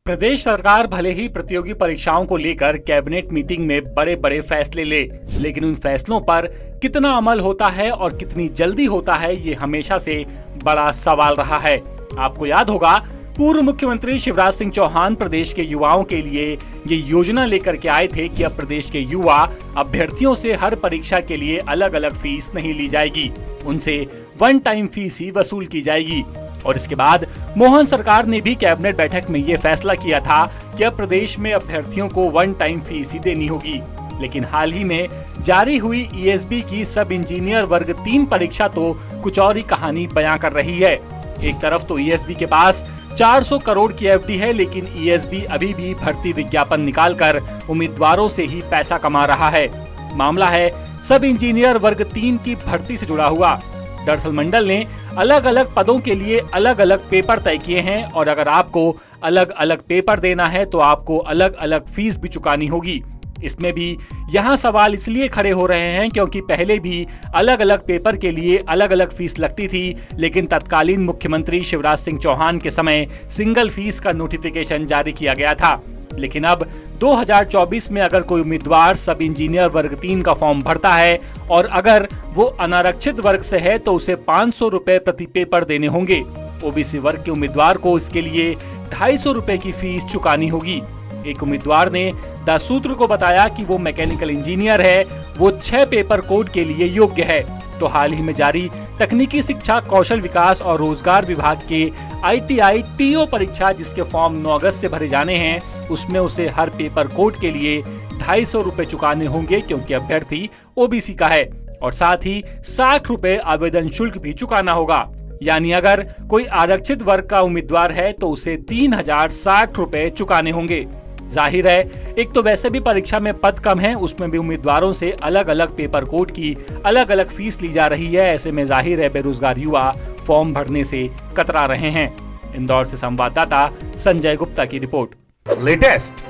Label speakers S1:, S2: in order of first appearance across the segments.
S1: प्रदेश सरकार भले ही प्रतियोगी परीक्षाओं को लेकर कैबिनेट मीटिंग में बड़े बड़े फैसले ले, लेकिन उन फैसलों पर कितना अमल होता है और कितनी जल्दी होता है, ये हमेशा से बड़ा सवाल रहा है। आपको याद होगा, पूर्व मुख्यमंत्री शिवराज सिंह चौहान प्रदेश के युवाओं के लिए ये योजना लेकर के आए थे कि अब प्रदेश के युवा अभ्यर्थियों से हर परीक्षा के लिए अलग अलग फीस नहीं ली जाएगी, उनसे वन टाइम फीस ही वसूल की जाएगी। और इसके बाद मोहन सरकार ने भी कैबिनेट बैठक में ये फैसला किया था कि अब प्रदेश में अभ्यर्थियों को वन टाइम फीस ही देनी होगी। लेकिन हाल ही में जारी हुई ईएसबी की सब इंजीनियर वर्ग 3 परीक्षा तो कुछ और ही कहानी बयां कर रही है। एक तरफ तो ईएसबी के पास 400 करोड़ की एफडी है, लेकिन ईएसबी अभी भी भर्ती विज्ञापन निकालकर उम्मीदवारों से ही पैसा कमा रहा है। मामला है सब इंजीनियर वर्ग 3 की भर्ती से जुड़ा हुआ। दरअसल मंडल ने अलग अलग पदों के लिए अलग अलग पेपर तय किए हैं और अगर आपको अलग अलग पेपर देना है तो आपको अलग अलग फीस भी चुकानी होगी। इसमें भी यहाँ सवाल इसलिए खड़े हो रहे हैं क्योंकि पहले भी अलग अलग पेपर के लिए अलग अलग फीस लगती थी, लेकिन तत्कालीन मुख्यमंत्री शिवराज सिंह चौहान के समय सिंगल फीस का नोटिफिकेशन जारी किया गया था। लेकिन अब 2024 में अगर कोई उम्मीदवार सब इंजीनियर वर्ग 3 का फॉर्म भरता है और अगर वो अनारक्षित वर्ग से है तो उसे 500 रुपए प्रति पेपर देने होंगे। ओबीसी वर्ग के उम्मीदवार को इसके लिए 250 रुपए की फीस चुकानी होगी। एक उम्मीदवार ने द सूत्र को बताया कि वो मैकेनिकल इंजीनियर है, वो 6 पेपर कोड के लिए योग्य है। तो हाल ही में जारी तकनीकी शिक्षा, कौशल विकास और रोजगार विभाग के ITI TO परीक्षा, जिसके फॉर्म 9 अगस्त से भरे जाने हैं, उसमें उसे हर पेपर कोड के लिए 250 रुपए चुकाने होंगे क्योंकि अभ्यर्थी ओबीसी का है, और साथ ही 60 रुपए आवेदन शुल्क भी चुकाना होगा। यानी अगर कोई आरक्षित वर्ग का उम्मीदवार है तो उसे 3060 रुपए चुकाने होंगे। जाहिर है, एक तो वैसे भी परीक्षा में पद कम है, उसमें भी उम्मीदवारों से अलग अलग पेपर कोड की अलग अलग फीस ली जा रही है। ऐसे में जाहिर है बेरोजगार युवा फॉर्म भरने से कतरा रहे हैं। इंदौर से संवाददाता संजय गुप्ता की रिपोर्ट।
S2: लेटेस्ट,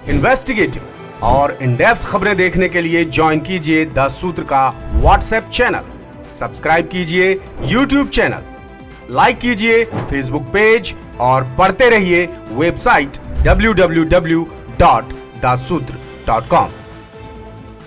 S2: इन्वेस्टिगेटिव और इन डेप्थ खबरें देखने के लिए ज्वाइन कीजिए द सूत्र का व्हाट्सएप चैनल, सब्सक्राइब कीजिए यूट्यूब चैनल, लाइक कीजिए फेसबुक पेज और पढ़ते रहिए वेबसाइट www.dasutr.com।